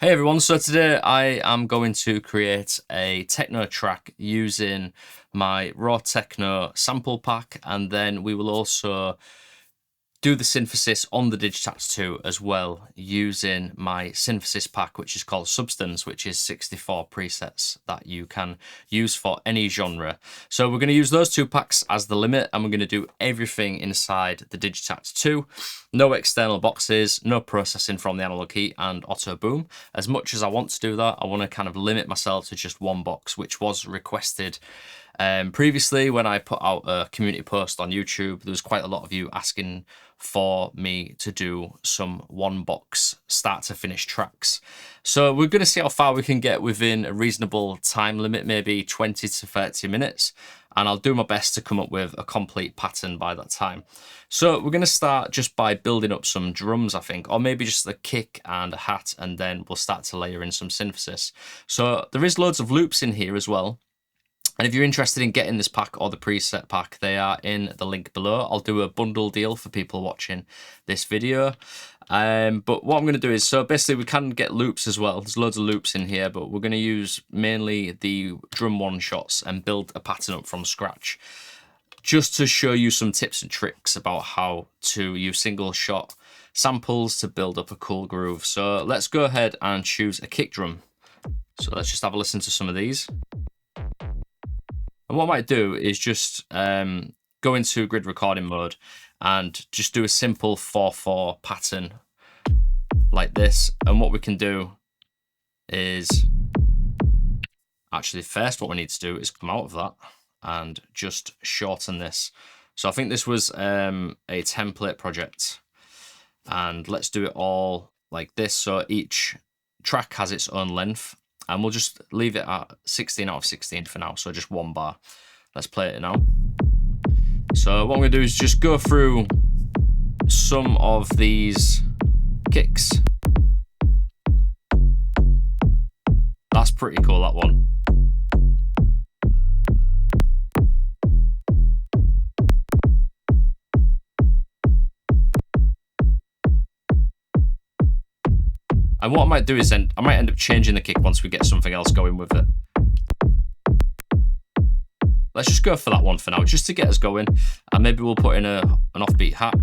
Hey everyone, so today I am going to create a techno track using my raw techno sample pack, and then we will also do the synthesis on the Digitakt II as well using my synthesis pack, which is called Substance, which is 64 presets that you can use for any genre. So we're going to use those two packs as the limit, and we're going to do everything inside the Digitakt II. No external boxes, no processing from the analog key and auto boom. As much as I want to do that, I want to kind of limit myself to just one box, which was requested previously when I put out a community post on YouTube. There was quite a lot of you asking for me to do some one box start to finish tracks. So we're going to see how far we can get within a reasonable time limit, maybe 20 to 30 minutes. And I'll do my best to come up with a complete pattern by that time. So we're going to start just by building up some drums, I think, or maybe just a kick and a hat, and then we'll start to layer in some synthesis. So there is loads of loops in here as well. And if you're interested in getting this pack or the preset pack, they are in the link below. I'll do a bundle deal for people watching this video. But what I'm going to do is, so basically we can get loops as well. There's loads of loops in here, but we're going to use mainly the drum one shots and build a pattern up from scratch, just to show you some tips and tricks about how to use single shot samples to build up a cool groove. So let's go ahead and choose a kick drum. So let's just have a listen to some of these. And what I might do is just go into grid recording mode and just do a simple 4/4 pattern like this. And what we can do is, actually first what we need to do is come out of that and just shorten this. So I think this was a template project, and let's do it all like this. So each track has its own length. And we'll just leave it at 16 out of 16 for now, so just one bar. Let's play it now. So what I'm going to do is just go through some of these kicks. That's pretty cool, that one. And what I might do is I might end up changing the kick once we get something else going with it. Let's just go for that one for now, just to get us going. And maybe we'll put in an offbeat hat.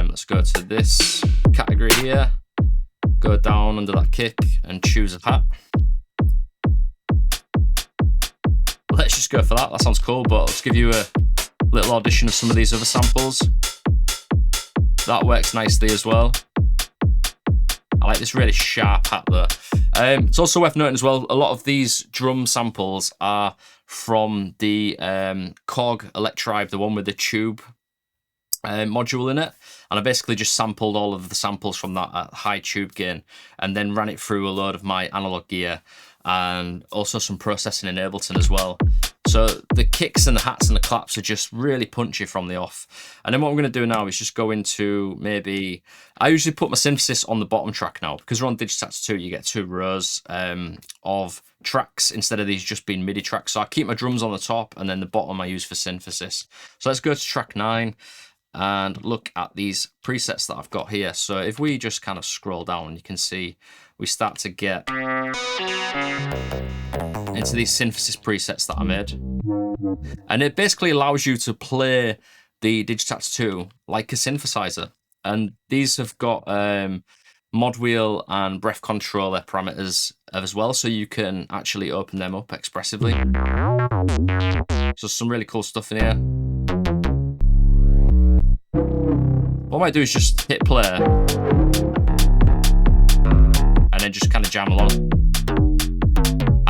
Let's go to this category here. Go down under that kick and choose a hat. Let's just go for that. That sounds cool, but let's give you a little audition of some of these other samples. That works nicely as well. I like this really sharp hat though. It's also worth noting as well, a lot of these drum samples are from the Korg Electrive, the one with the tube module in it. And I basically just sampled all of the samples from that at high tube gain and then ran it through a load of my analog gear and also some processing in Ableton as well. So the kicks and the hats and the claps are just really punchy from the off. And then what I'm going to do now is just go into maybe, I usually put my synthesis on the bottom track now, because we're on Digitakt II, you get 2 rows of tracks instead of these just being MIDI tracks. So I keep my drums on the top and then the bottom I use for synthesis. So let's go to track 9 and look at these presets that I've got here. So if we just kind of scroll down, you can see we start to get into these synthesis presets that I made. And it basically allows you to play the Digitakt II like a synthesizer. And these have got mod wheel and breath controller parameters as well, so you can actually open them up expressively. So some really cool stuff in here. What I might do is just hit play and then just kind of jam along.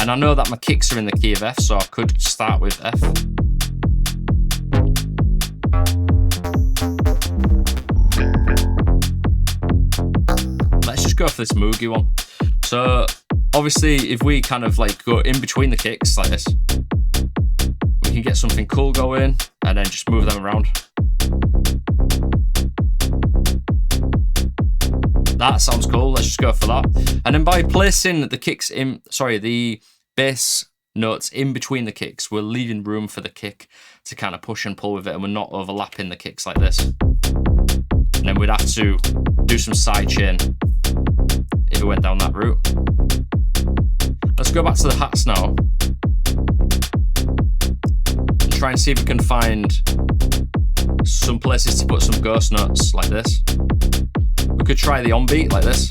And I know that my kicks are in the key of F, so I could start with F. Let's just go for this Moogie one. So obviously if we kind of like go in between the kicks like this, we can get something cool going and then just move them around. That sounds cool. Let's just go for that. And then by placing the kicks in, the bass notes in between the kicks, we're leaving room for the kick to kind of push and pull with it, and we're not overlapping the kicks like this. And then we'd have to do some side chain we went down that route. Let's go back to the hats now. And try and see if we can find some places to put some ghost notes like this. We could try the on beat like this.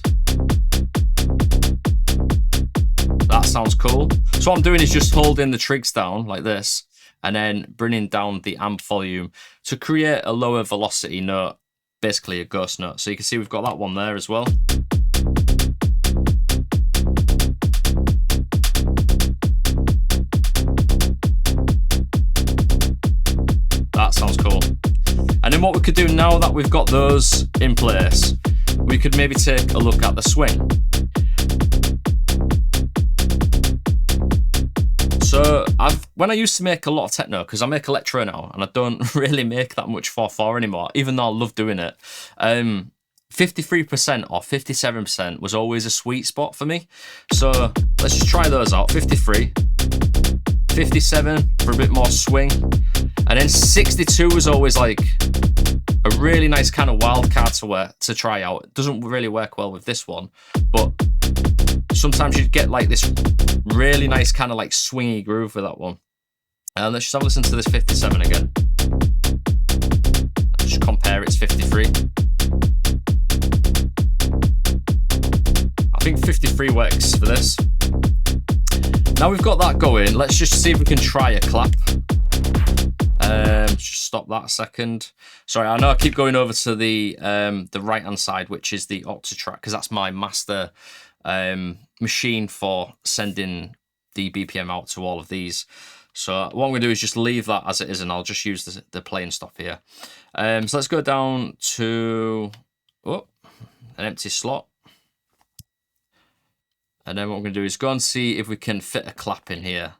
That sounds cool. So what I'm doing is just holding the trigs down like this and then bringing down the amp volume to create a lower velocity note, basically a ghost note. So you can see we've got that one there as well. That sounds cool. And then what we could do now that we've got those in place, we could maybe take a look at the swing. So when I used to make a lot of techno, because I make electro now, and I don't really make that much 4/4 anymore, even though I love doing it, 53% or 57% was always a sweet spot for me. So let's just try those out. 53, 57 for a bit more swing, and then 62 was always like a really nice kind of wild card to try out. It doesn't really work well with this one, but sometimes you get like this really nice kind of like swingy groove with that one. And let's just have a listen to this 57 again. Just compare its 53. I think 53 works for this. Now we've got that going, let's just see if we can try a clap. Just stop that a second. Sorry, I know I keep going over to the right hand side, which is the Octatrack, because that's my master machine for sending the BPM out to all of these. So what I'm going to do is just leave that as it is, and I'll just use the play and stop here. So let's go down to an empty slot. And then what I'm going to do is go and see if we can fit a clap in here.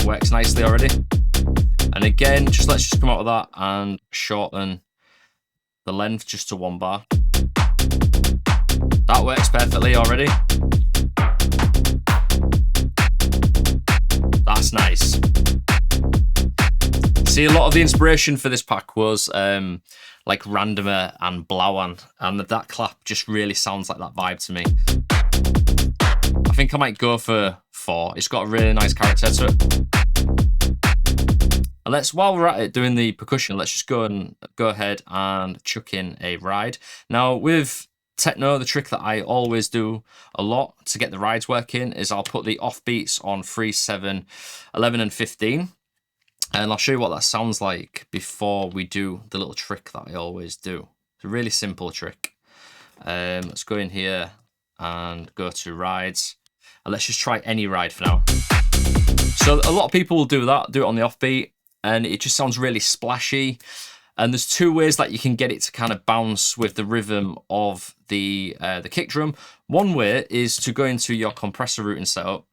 Works nicely already. And again, let's just come out of that and shorten the length just to 1 bar. That works perfectly already. That's nice. See, a lot of the inspiration for this pack was like Randomer and Blauan, and that clap just really sounds like that vibe to me. I think I might go for 4. It's got a really nice character to it. And while we're at it doing the percussion, let's just go ahead and chuck in a ride. Now with techno, the trick that I always do a lot to get the rides working is I'll put the offbeats on 3, 7, 11 and 15. And I'll show you what that sounds like before we do the little trick that I always do. It's a really simple trick. Let's go in here and go to rides. And let's just try any ride for now. So a lot of people will do that, do it on the offbeat, and it just sounds really splashy. And there's 2 ways that you can get it to kind of bounce with the rhythm of the kick drum. One way is to go into your compressor routing setup.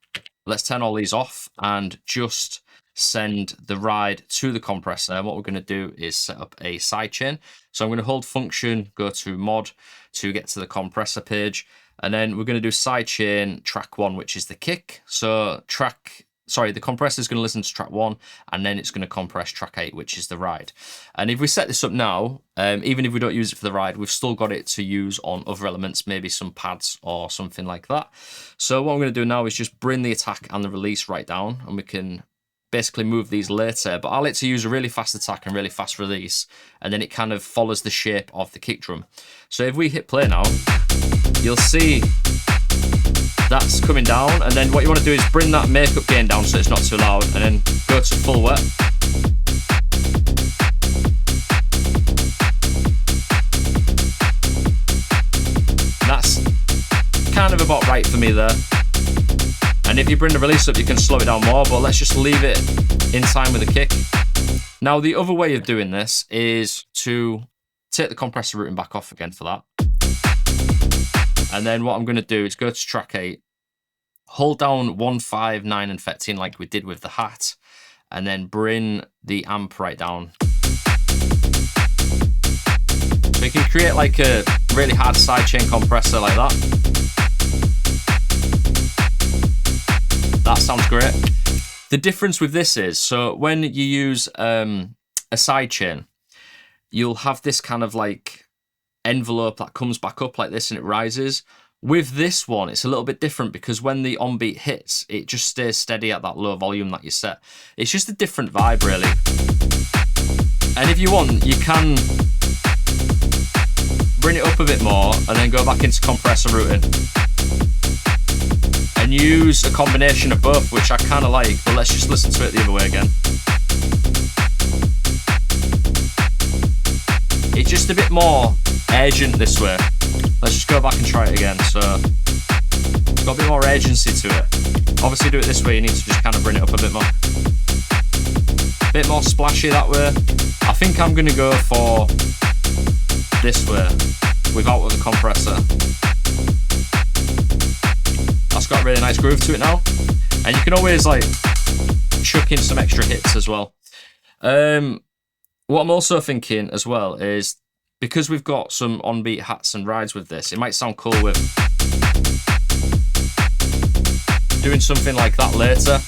Let's turn all these off and just send the ride to the compressor. And what we're going to do is set up a sidechain. So I'm going to hold function, go to mod to get to the compressor page. And then we're going to do sidechain track 1, which is the kick. So the compressor is going to listen to track 1, and then it's going to compress track 8, which is the ride. And if we set this up now, even if we don't use it for the ride, we've still got it to use on other elements, maybe some pads or something like that. So what I'm going to do now is just bring the attack and the release right down, and we can basically move these later. But I like to use a really fast attack and really fast release, and then it kind of follows the shape of the kick drum. So if we hit play now, you'll see that's coming down, and then what you want to do is bring that makeup gain down so it's not too loud, and then go to full wet. That's kind of about right for me there. And if you bring the release up, you can slow it down more, but let's just leave it in time with the kick. Now, the other way of doing this is to take the compressor routing back off again for that. And then what I'm going to do is go to track 8, hold down 1, 5, 9 and 13 like we did with the hat, and then bring the amp right down. So you can create like a really hard sidechain compressor like that. That sounds great. The difference with this is, so when you use a sidechain, you'll have this kind of like envelope that comes back up like this and it rises. With this one, it's a little bit different because when the on beat hits, it just stays steady at that low volume that you set. It's just a different vibe, really. And if you want, you can bring it up a bit more and then go back into compressor routing and use a combination of both, which I kind of like, but let's just listen to it the other way again. It's just a bit more urgent this way. Let's just go back and try it again. So it's got a bit more agency to it. Obviously do it this way, you need to just kind of bring it up a bit more. Bit more splashy that way. I think I'm going to go for this way, without the compressor. That's got a really nice groove to it now. And you can always like chuck in some extra hits as well. What I'm also thinking as well is, because we've got some on-beat hats and rides with this, it might sound cool with doing something like that later.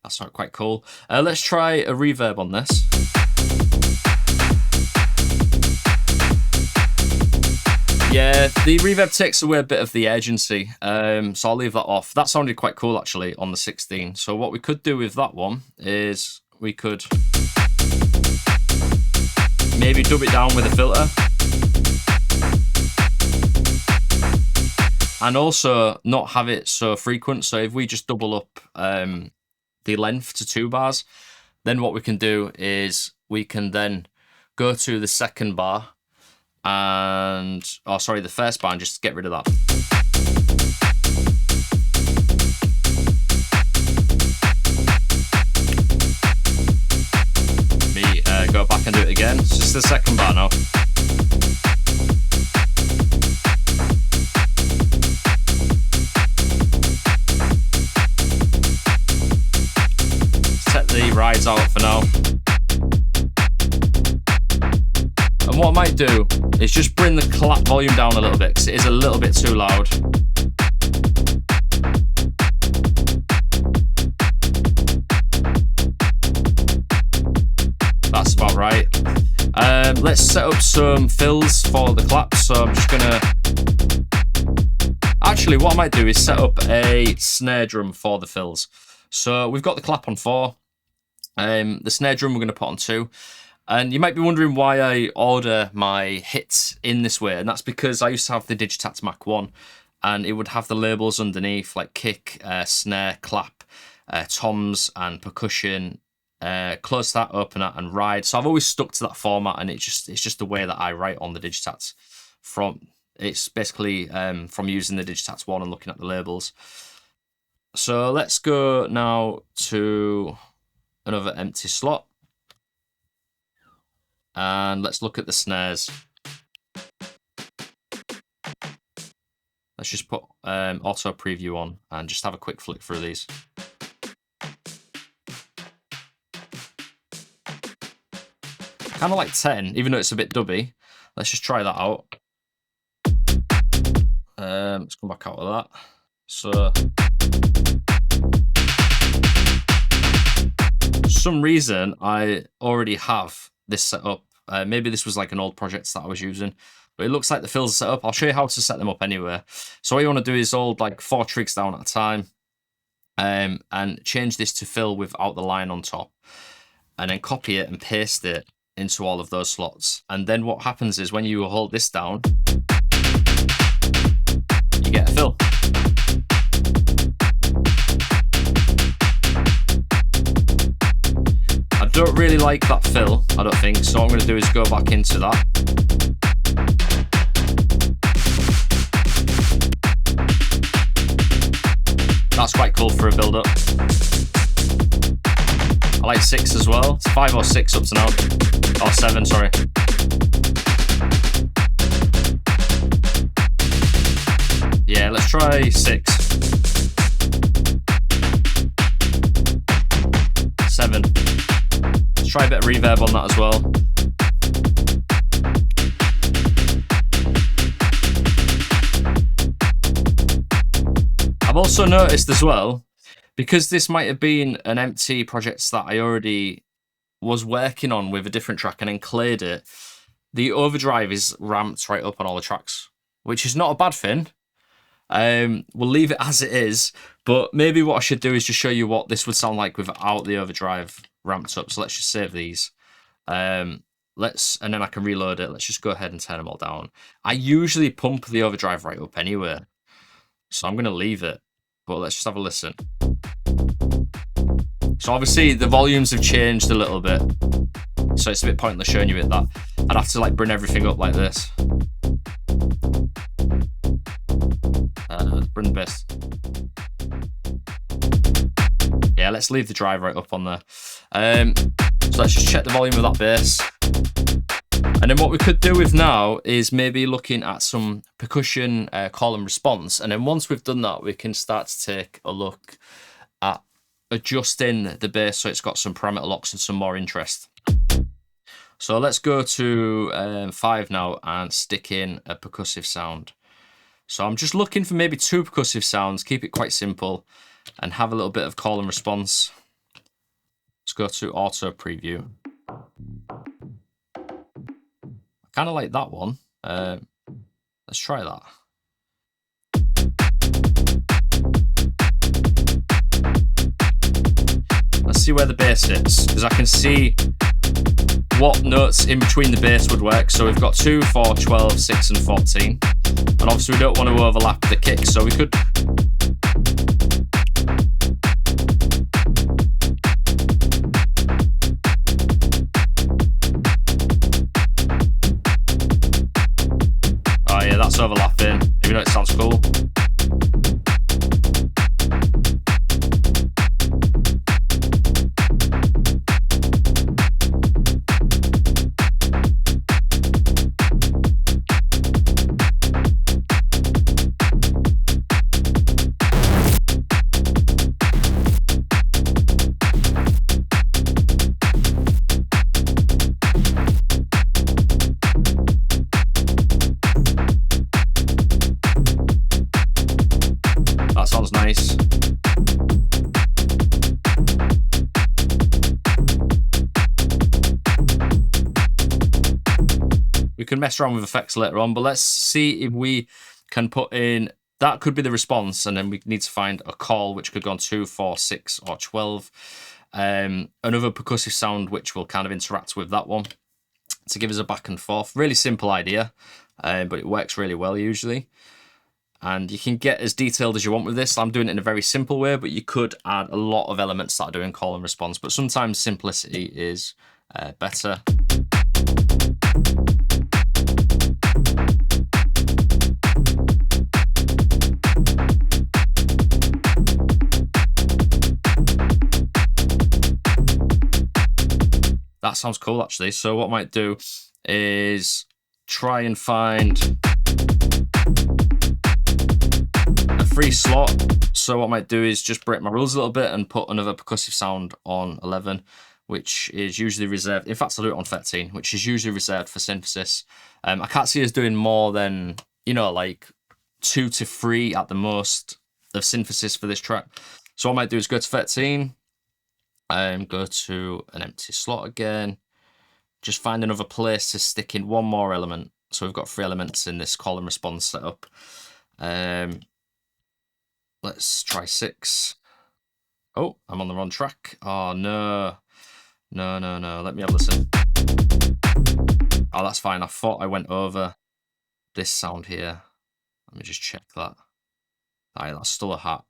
That's not quite cool. Let's try a reverb on this. Yeah, the reverb takes away a bit of the urgency, so I'll leave that off. That sounded quite cool, actually, on the 16. So what we could do with that one is we could maybe dub it down with a filter. And also not have it so frequent. So if we just double up the length to 2 bars, then what we can do is we can then go to the second bar and, oh sorry, the first bar, and just get rid of that. Go back and do it again. It's just the second bar now. Set the rides out for now. And what I might do is just bring the clap volume down a little bit, because it is a little bit too loud. That's about right. Let's set up some fills for the claps. So I'm just gonna... Actually, what I might do is set up a snare drum for the fills. So we've got the clap on 4. The snare drum we're gonna put on 2. And you might be wondering why I order my hits in this way, and that's because I used to have the Digitakt Mac 1, and it would have the labels underneath, like kick, snare, clap, toms, and percussion, close that, open that, and ride. So I've always stuck to that format, and it's just the way that I write on the Digitakt. It's basically from using the Digitakt 1 and looking at the labels. So let's go now to another empty slot. And let's look at the snares. Let's just put auto preview on and just have a quick flick through these. Kind of like 10, even though it's a bit dubby. Let's just try that out. Let's come back out of that. So, for some reason, I already have this set up. Maybe this was like an old project that I was using, but it looks like the fills are set up. I'll show you how to set them up anyway. So what you want to do is hold like 4 trigs down at a time, and change this to fill without the line on top, and then copy it and paste it into all of those slots. And then what happens is when you hold this down, you get a fill. I don't really like that fill, I don't think, so what I'm going to do is go back into that. That's quite cool for a build-up. I like 6 as well. It's 5 or 6 up to now. Or 7, sorry. Yeah, let's try 6. 7. Let's try a bit of reverb on that as well. I've also noticed as well, because this might have been an empty project that I already was working on with a different track and then cleared it, the overdrive is ramped right up on all the tracks, which is not a bad thing. We'll leave it as it is, but maybe what I should do is just show you what this would sound like without the overdrive ramped up. So let's just save these. And then I can reload it. Let's just go ahead and turn them all down. I usually pump the overdrive right up anyway, so I'm going to leave it, but let's just have a listen. So obviously the volumes have changed a little bit, so it's a bit pointless showing you it that. I'd have to like bring everything up like this. Bring the bass. Yeah, let's leave the drive right up on there. So let's just check the volume of that bass. And then what we could do with now is maybe looking at some percussion call and response. And then once we've done that, we can start to take a look at adjusting the bass so it's got some parameter locks and some more interest. So let's go to 5 now and stick in a percussive sound. So I'm just looking for maybe 2 percussive sounds, keep it quite simple, and have a little bit of call and response. Let's go to auto preview. I kind of like that one. Let's try that. Let's see where the bass is, because I can see what notes in between the bass would work. So we've got 2, 4, 12, 6 and 14. And obviously we don't want to overlap the kick, so we could... Oh yeah, that's overlapping, even though it sounds cool. That sounds nice. We can mess around with effects later on, but let's see if we can put in, that could be the response, and then we need to find a call which could go on 2, 4, 6 or 12. Another percussive sound which will kind of interact with that one to give us a back and forth. Really simple idea, but it works really well usually. And you can get as detailed as you want with this. I'm doing it in a very simple way, but you could add a lot of elements that are doing call and response, but sometimes simplicity is better. That sounds cool actually. So what I might do is try and find a free slot. So what I might do is just break my rules a little bit and put another percussive sound on 11, which is usually reserved. In fact, I'll do it on 13, which is usually reserved for synthesis. I can't see us doing more than, you know, like 2 to 3 at the most of synthesis for this track. So what I might do is go to 13, go to an empty slot again, just find another place to stick in one more element. So we've got 3 elements in this call and response setup. Let's try 6. Oh, I'm on the wrong track. Oh no. No. Let me have a listen. Oh, that's fine. I thought I went over this sound here. Let me just check that. Alright, that's still a hat.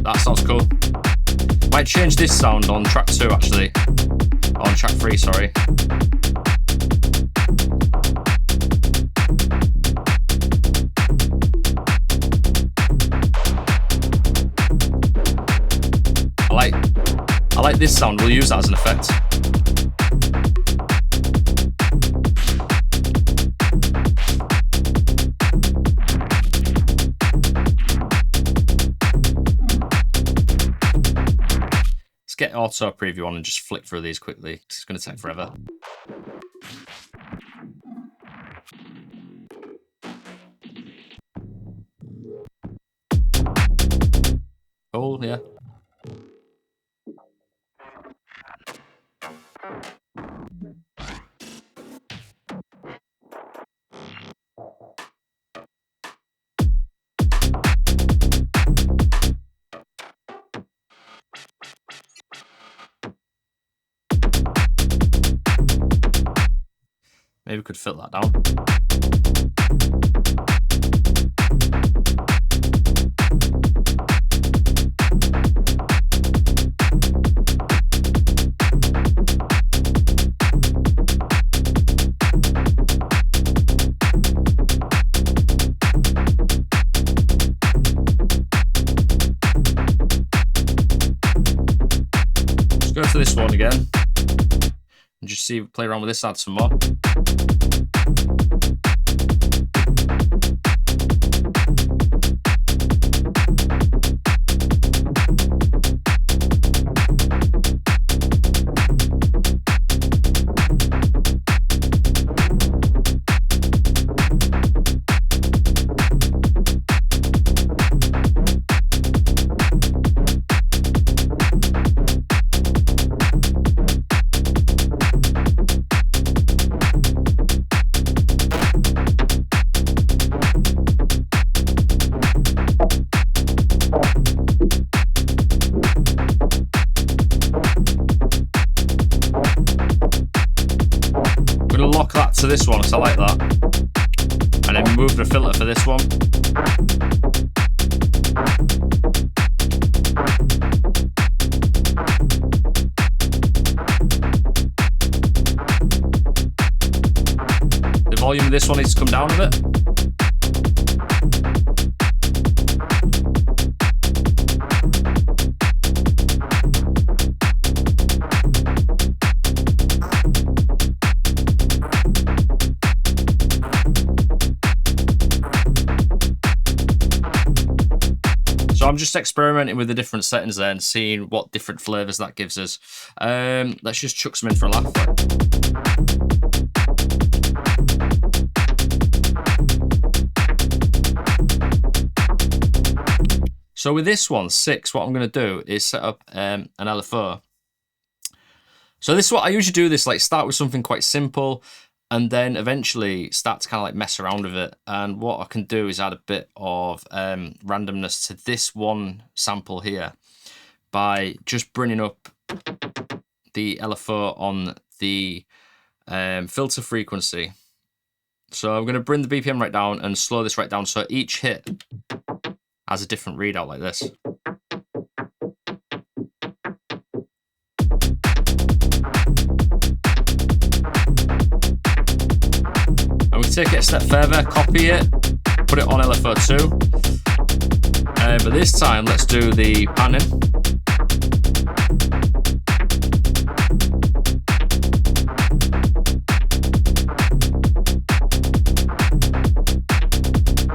That sounds cool. Might change this sound on track 2 actually. On track 3, sorry. I like this sound. We'll use that as an effect. get auto preview on and just flick through these quickly. It's going to take forever. Cool, yeah. Maybe we could fill that down. Let's go to this one again. And just see, play around with this, add some more. Lock that to this one, so I like that. And then move the filter for this one. The volume of this one needs to come down a bit. So I'm just experimenting with the different settings there and seeing what different flavors that gives us. Let's just chuck some in for a laugh. So with this one, 6, what I'm going to do is set up an LFO. So this is what I usually do, this like start with something quite simple and then eventually start to kind of like mess around with it. And what I can do is add a bit of randomness to this one sample here by just bringing up the LFO on the filter frequency. So I'm going to bring the BPM right down and slow this right down so each hit has a different readout like this. Take it a step further, copy it, put it on LFO 2. But this time, let's do the panning.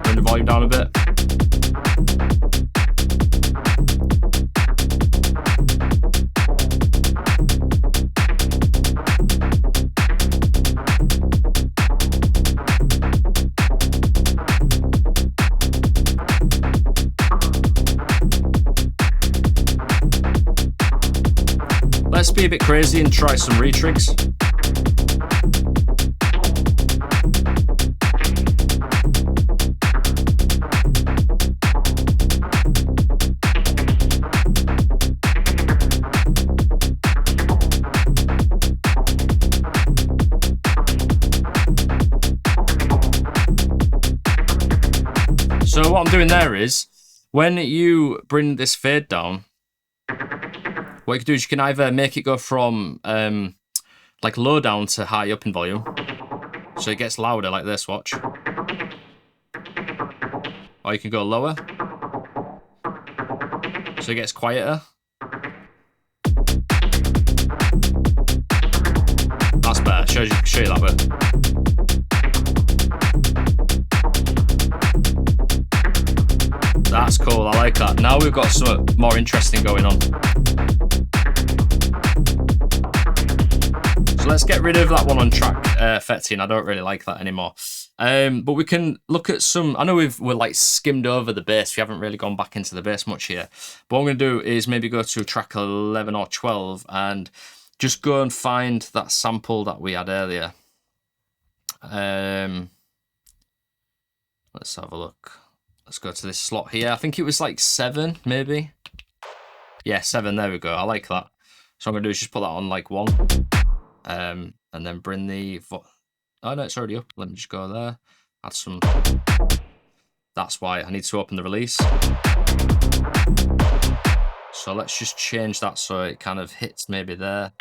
Bring the volume down a bit. Let's be a bit crazy and try some retrigs. So what I'm doing there is, when you bring this fade down, what you can do is you can either make it go from like low down to high up in volume, so it gets louder like this, watch. Or you can go lower, so it gets quieter. That's better, show you that bit. That's cool, I like that. Now we've got something more interesting going on. So let's get rid of that one on track effecting. I don't really like that anymore. But we can look at some. I know we're like skimmed over the bass. We haven't really gone back into the bass much here. But what I'm going to do is maybe go to track 11 or 12 and just go and find that sample that we had earlier. Let's have a look. Let's go to this slot here. I think it was like 7, maybe. Yeah, 7. There we go. I like that. So what I'm going to do is just put that on like 1. And then bring the... Oh, no, it's already up. Let me just go there. Add some... That's why I need to open the release. So let's just change that so it kind of hits maybe there.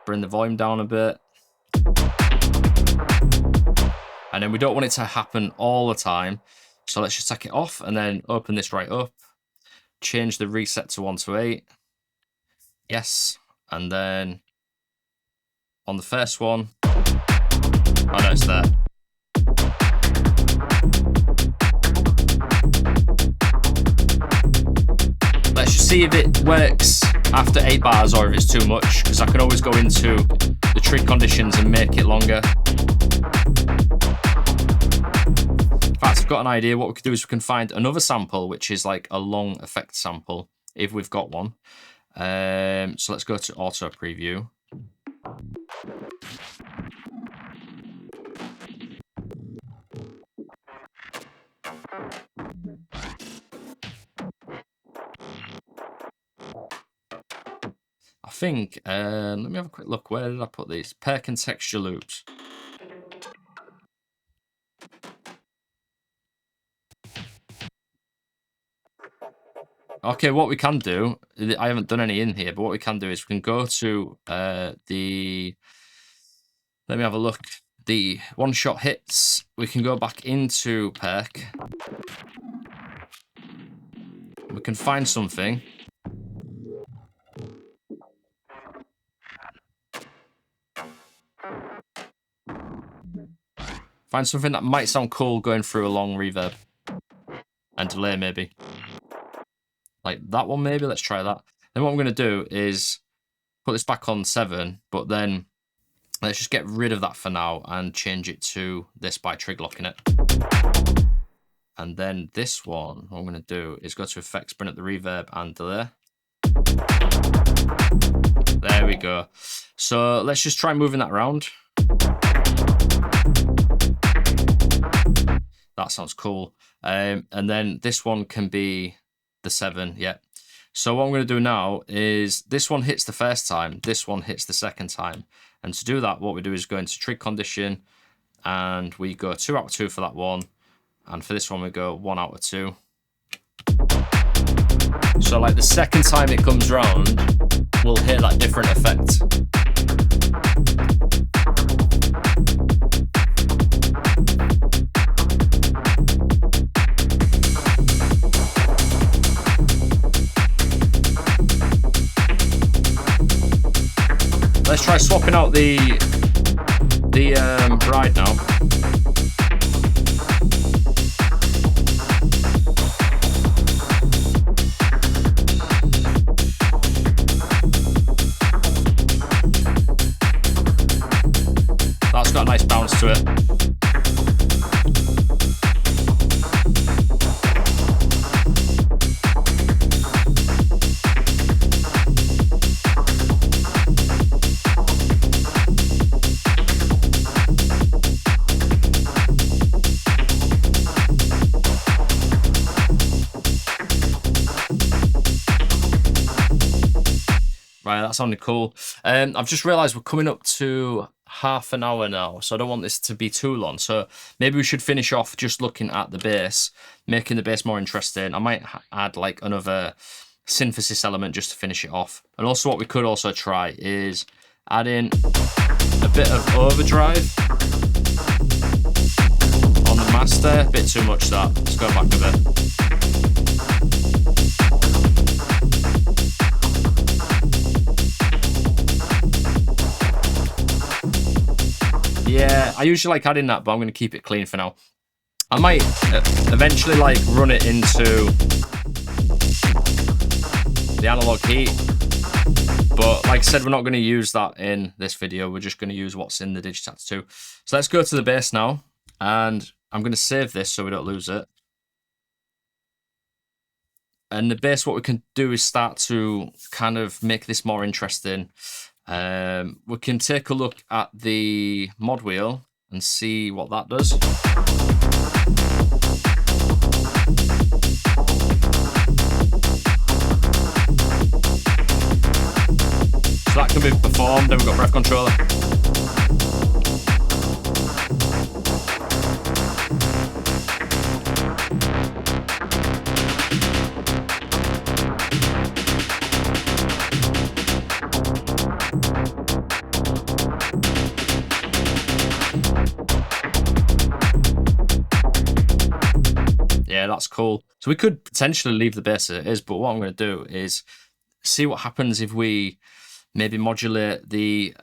Bring the volume down a bit. And then we don't want it to happen all the time. So let's just take it off and then open this right up. Change the reset to 1 to 8. Yes. And then on the first one, oh no, it's there. Let's just see if it works after 8 bars or if it's too much, because I can always go into the trig conditions and make it longer. In fact, I've got an idea. What we could do is we can find another sample, which is like a long effect sample, if we've got one. So let's go to auto preview. I think, let me have a quick look. Where did I put these? Perk and texture loops. Okay, what we can do, I haven't done any in here, but what we can do is we can go to let me have a look. The one-shot hits, we can go back into perk. We can find something. Find something that might sound cool going through a long reverb and delay maybe. Like that one maybe, let's try that. Then what I'm going to do is put this back on 7, but then let's just get rid of that for now and change it to this by trig locking it. And then this one, what I'm going to do is go to effects, bring up the reverb and delay. There we go. So let's just try moving that around. That sounds cool. And then this one can be the 7, yeah. So what I'm going to do now is this one hits the first time, this one hits the second time. And to do that, what we do is go into trig condition and we go 2 out of 2 for that one. And for this one, we go 1 out of 2. So like the second time it comes round, we'll hear that different effect. Let's try swapping out the ride now. That's got a nice bounce to it. Right, that sounded cool. I've just realised we're coming up to half an hour now, so I don't want this to be too long. So maybe we should finish off just looking at the bass, making the bass more interesting. I might add like another synthesis element just to finish it off. And also what we could also try is add in a bit of overdrive on the master. A bit too much that. Let's go back a bit. Yeah, I usually like adding that, but I'm going to keep it clean for now. I might eventually like run it into the analog heat But like I said, we're not going to use that in this video. We're just going to use what's in the Digitakt II. So let's go to the bass now, and I'm going to save this so we don't lose it. And the bass, what we can do is start to kind of make this more interesting. We can take a look at the mod wheel and see what that does. So that can be performed, then we've got breath controller. Yeah, that's cool. So we could potentially leave the bass as it is, but what I'm going to do is see what happens if we maybe modulate the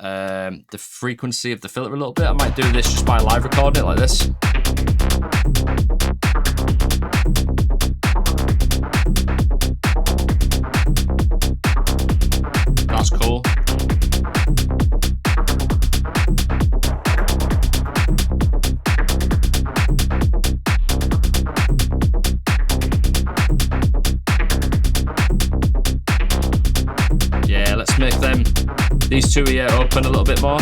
frequency of the filter a little bit. I might do this just by live recording it like this. That's cool. Yeah, let's make these two here open a little bit more.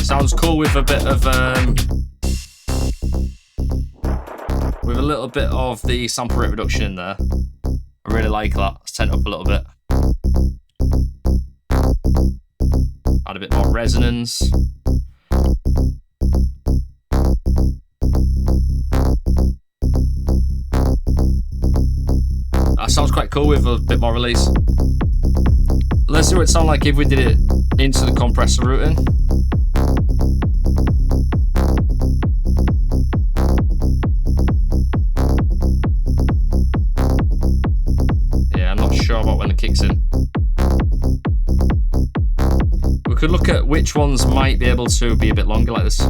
Sounds cool with a bit of with a little bit of the sample rate reduction in there. I really like that. Let's turn it up a little bit. Add a bit more resonance. That sounds quite cool with a bit more release. Let's see what it sounds like if we did it into the compressor routing. Yeah, I'm not sure about when it kicks in. We could look at which ones might be able to be a bit longer like this.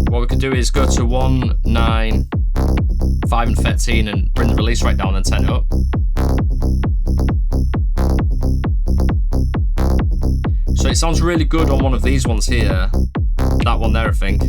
What we could do is go to 1, 9, 5 and 13 and bring the release right down and turn it up. So it sounds really good on one of these ones here. That one there, I think.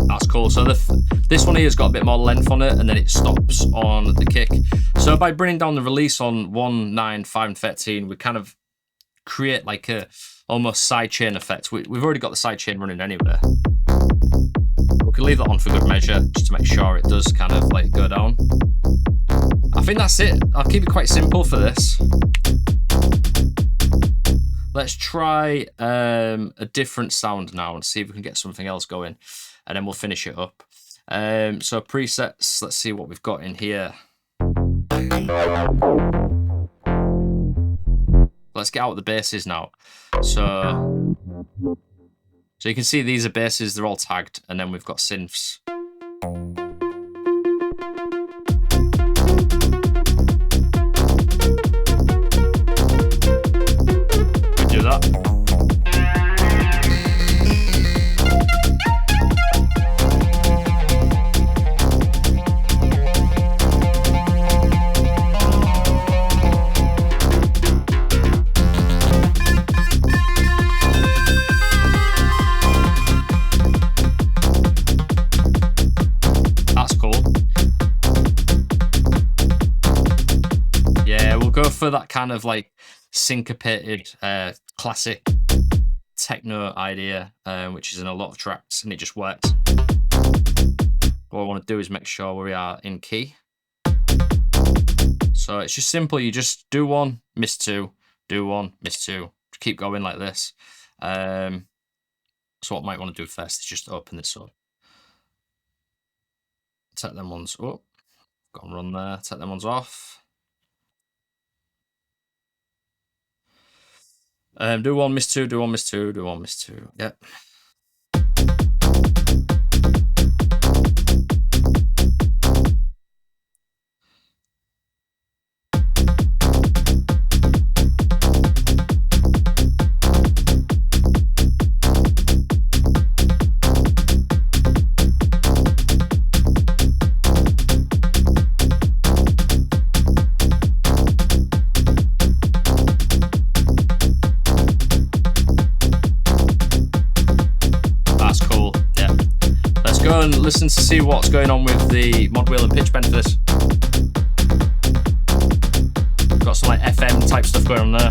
That's cool. So this one here has got a bit more length on it, and then it stops on the kick. So by bringing down the release on 1, 9, 5 and 13, we kind of create like a almost sidechain effect. We've already got the sidechain running anyway. We can leave that on for good measure, just to make sure it does kind of like go down. I think that's it. I'll keep it quite simple for this. Let's try a different sound now and see if we can get something else going, and then we'll finish it up. So presets, let's see what we've got in here. Let's get out the basses now. So you can see these are basses, they're all tagged, and then we've got synths. We do that. Go for that kind of like syncopated classic techno idea, which is in a lot of tracks, and it just works. what I want to do is make sure we are in key. So it's just simple. You just do one, miss two, do one, miss two. Just keep going like this. So what I might want to do first is just open this up. Take them ones up. Got them run there. Take them ones off. Do one, miss two, do one, miss two, do one, miss two. Yep. Go and listen to see what's going on with the mod wheel and pitch bend for this. Got some like FM type stuff going on there.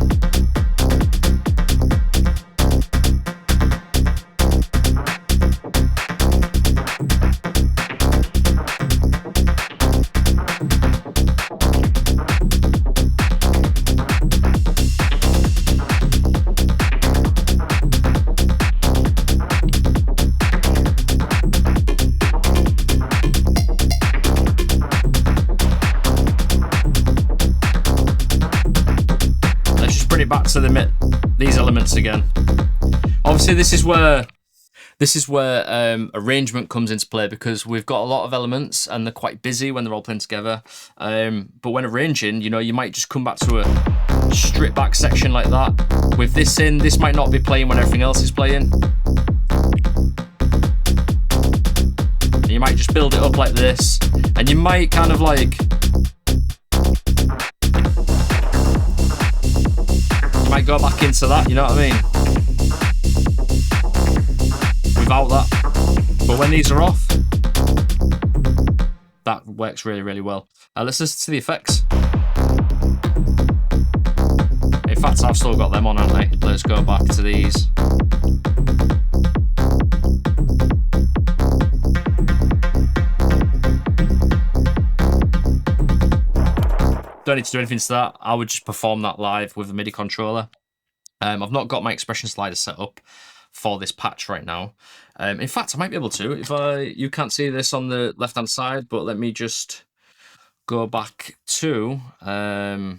Back to these elements again. Obviously, this is where arrangement comes into play, because we've got a lot of elements and they're quite busy when they're all playing together. But when arranging, you know, you might just come back to a stripped back section like that. With this in, this might not be playing when everything else is playing. And you might just build it up like this, and you might kind of like. Might go back into that, you know what I mean? Without that. But when these are off, that works really, really well. Let's listen to the effects. In fact, I've still got them on, haven't I? Let's go back to these. Don't need to do anything to that. I would just perform that live with a MIDI controller. I've not got my expression slider set up for this patch right now. In fact, I might be able to. If you can't see this on the left-hand side, but let me just go back to. I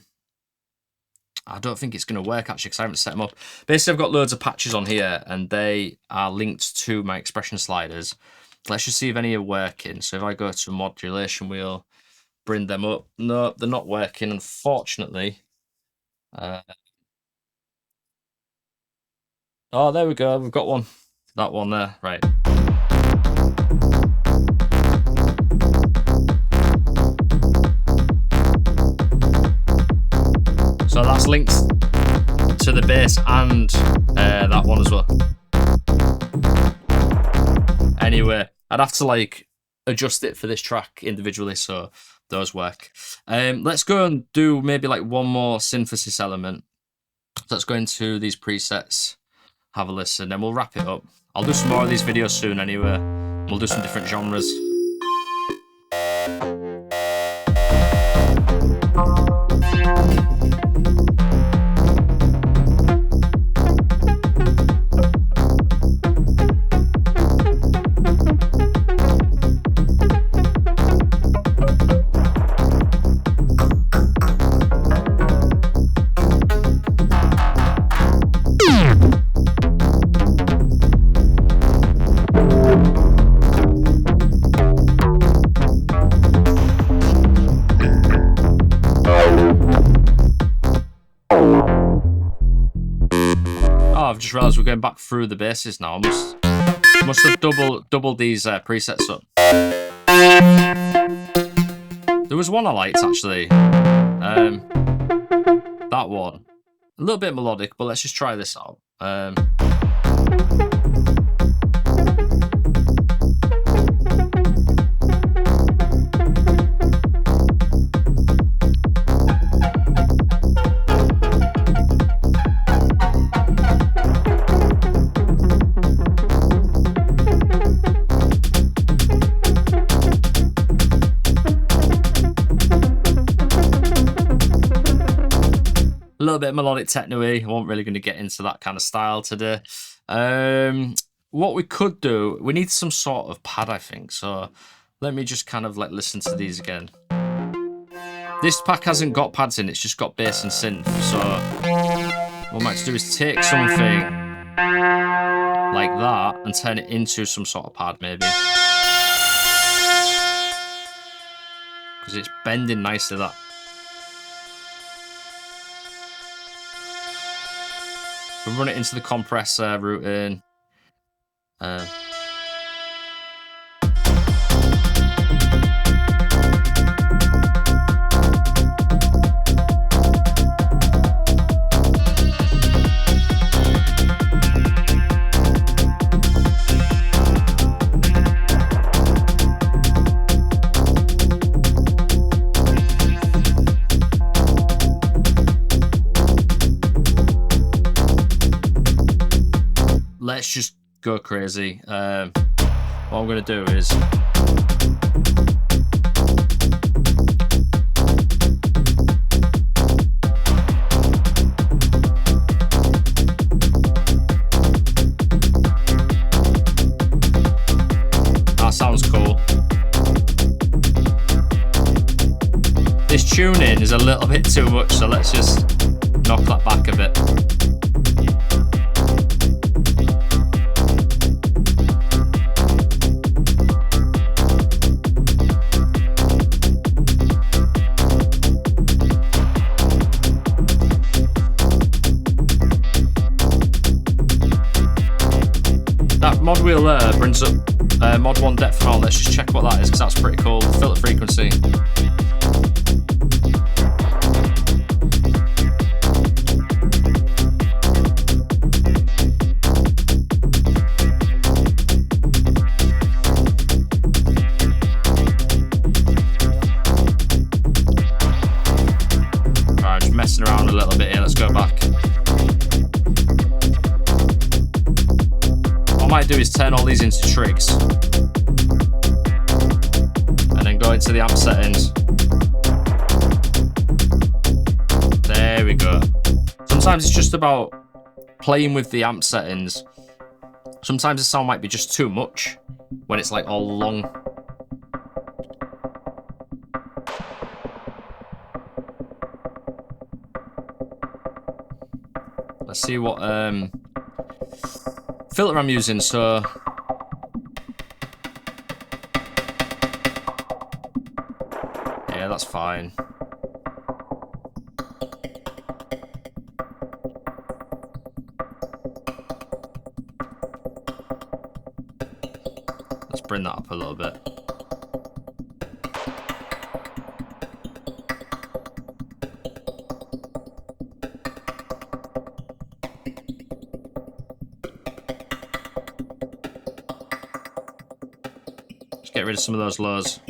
don't think it's going to work actually, because I haven't set them up. Basically, I've got loads of patches on here, and they are linked to my expression sliders. Let's just see if any are working. So if I go to modulation wheel, bring them up. No, they're not working, unfortunately. Oh, there we go. We've got one. That one there. Right. So that's linked to the bass and that one as well. Anyway, I'd have to like adjust it for this track individually, so those work. Let's go and do maybe like one more synthesis element. So let's go into these presets, have a listen, then we'll wrap it up. I'll do some more of these videos soon anyway. We'll do some different genres. I've just realised we're going back through the basses now. I must have doubled these presets up. There was one I liked actually. That one. A little bit melodic, but let's just try this out. bit of melodic techno-y. I wasn't really going to get into that kind of style today. What we could do, we need some sort of pad, I think. So let me just kind of like listen to these again. This pack hasn't got pads in, it's just got bass and synth. So what I might do is take something like that and turn it into some sort of pad, maybe. Because it's bending nicely, that. We run it into the compressor routing. Let's just go crazy. What I'm going to do is that sounds cool. This tuning is a little bit too much, so let's just knock that back a bit. Mod wheel there brings up mod 1 depth and all. Let's just check what that is, because that's pretty cool. Filter frequency. Alright, just messing around a little bit here. Let's go back. What I might do is turn all these into trigs and then go into the amp settings. There we go. Sometimes it's just about playing with the amp settings. Sometimes the sound might be just too much when it's like all long. Let's see what filter I'm using. So yeah, that's fine. Let's bring that up a little bit. Get rid of some of those lows.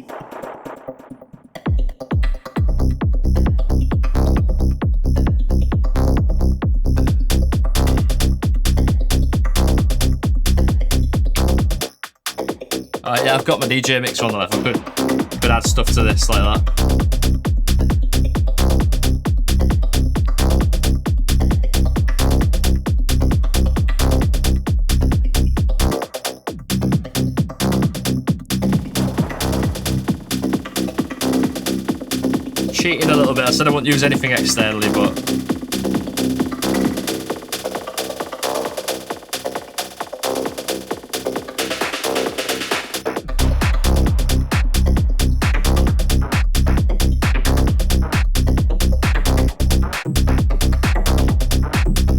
Yeah, I've got my DJ mixer on the left. I could add stuff to this like that. Cheating a little bit. I said I won't use anything externally, but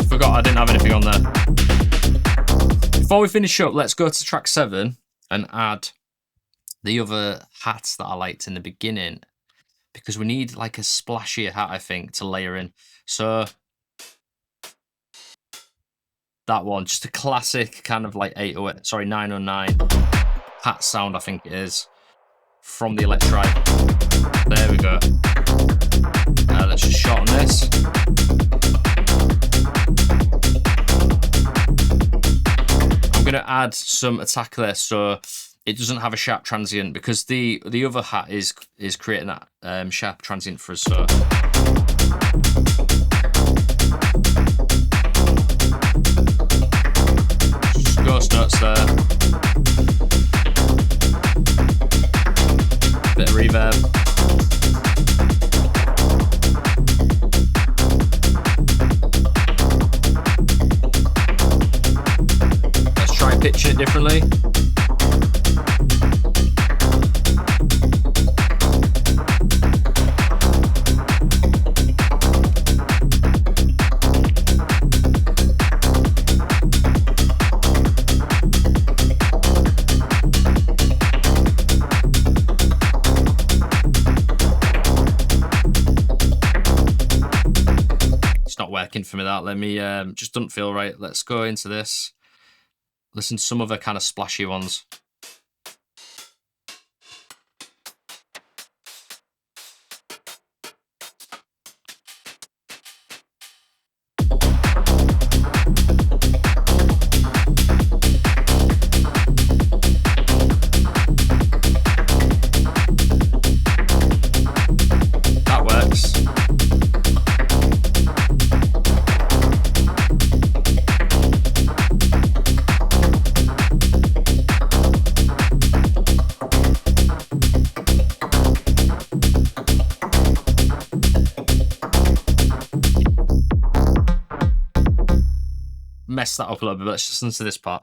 forgot I didn't have anything on there. Before we finish up, let's go to track 7 and add the other hats that I liked in the beginning, because we need like a splashier hat, I think, to layer in. So that one, just a classic kind of like 909 hat sound, I think it is, from the Electrite. There we go. Let's just shorten this. I'm gonna add some attack there, so it doesn't have a sharp transient, because the other hat is creating that sharp transient for us. So notes there. Bit of reverb. Let's try pitching it differently. Working for me that. Let me just doesn't feel right. Let's go into this. Listen to some other kind of splashy ones. That works. Mess that up a little bit, but let's just listen to this part.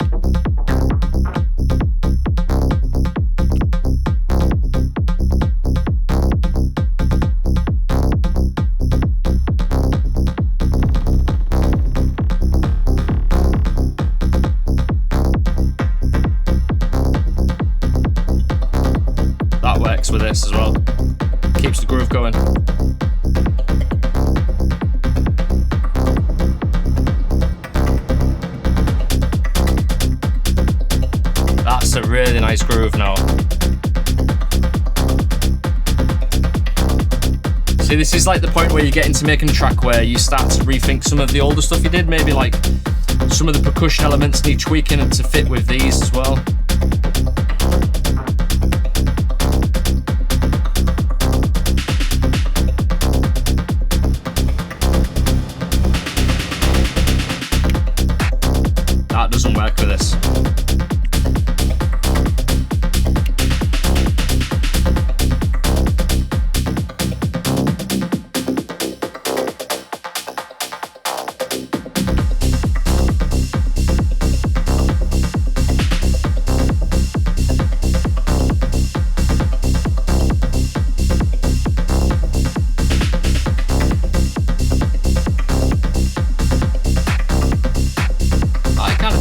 That works with this as well. Keeps the groove going. That's a really nice groove now. See, this is like the point where you get into making a track where you start to rethink some of the older stuff you did. Maybe like some of the percussion elements need tweaking to fit with these as well. That doesn't work with this.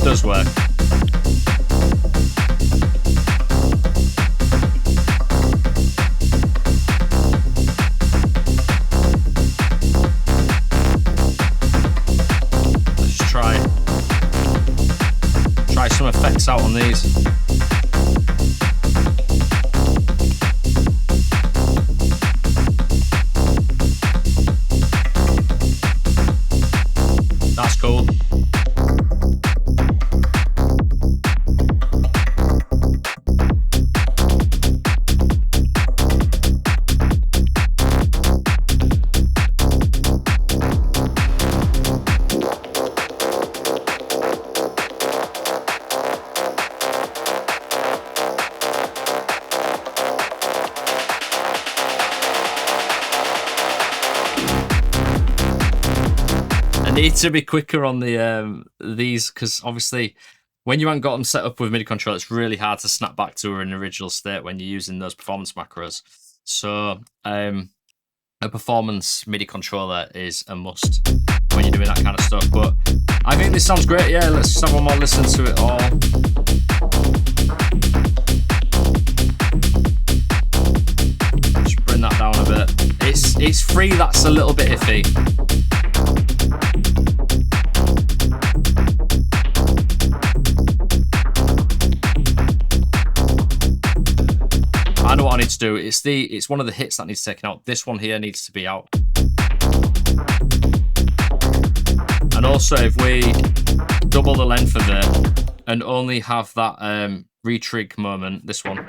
Does work. Let's try some effects out on these. That's cool. Need to be quicker on the these, because obviously when you haven't got them set up with MIDI control, it's really hard to snap back to an original state when you're using those performance macros. So a performance MIDI controller is a must when you're doing that kind of stuff. But I think this sounds great. Yeah, let's just have one more listen to it all. Just bring that down a bit. It's free, that's a little bit iffy. I know what I need to do. It's one of the hits that needs taken out. This one here needs to be out. And also, if we double the length of it and only have that retrig moment, this one,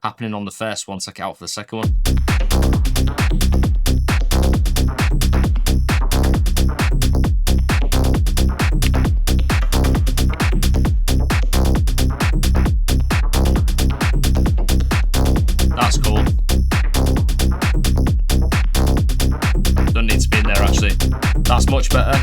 happening on the first one, take it out for the second one. much better.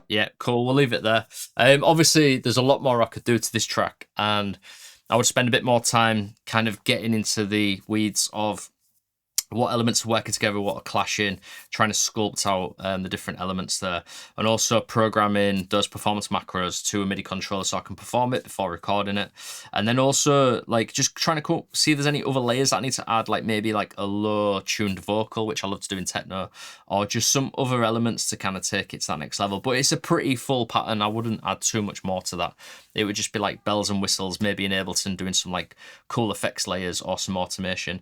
Yeah, cool. We'll leave it there. Obviously, there's a lot more I could do to this track, and I would spend a bit more time kind of getting into the weeds of what elements are working together, what are clashing, trying to sculpt out the different elements there, and also programming those performance macros to a MIDI controller so I can perform it before recording it. And then also like just trying to see if there's any other layers that I need to add, like maybe like a low tuned vocal, which I love to do in techno, or just some other elements to kind of take it to that next level. But it's a pretty full pattern. I wouldn't add too much more to that. It would just be like bells and whistles, maybe in Ableton doing some like cool effects layers or some automation.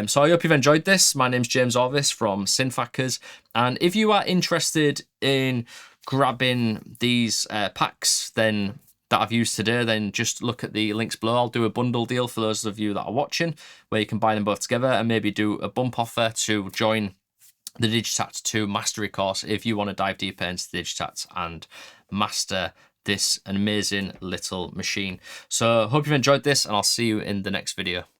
So I hope you've enjoyed this. My name's James Orvis from Synth, and if you are interested in grabbing these packs then that I've used today, then just look at the links below. I'll do a bundle deal for those of you that are watching, where you can buy them both together and maybe do a bump offer to join the Digitakt II mastery course if you want to dive deeper into the Digitakt and master this amazing little machine. So hope you've enjoyed this, and I'll see you in the next video.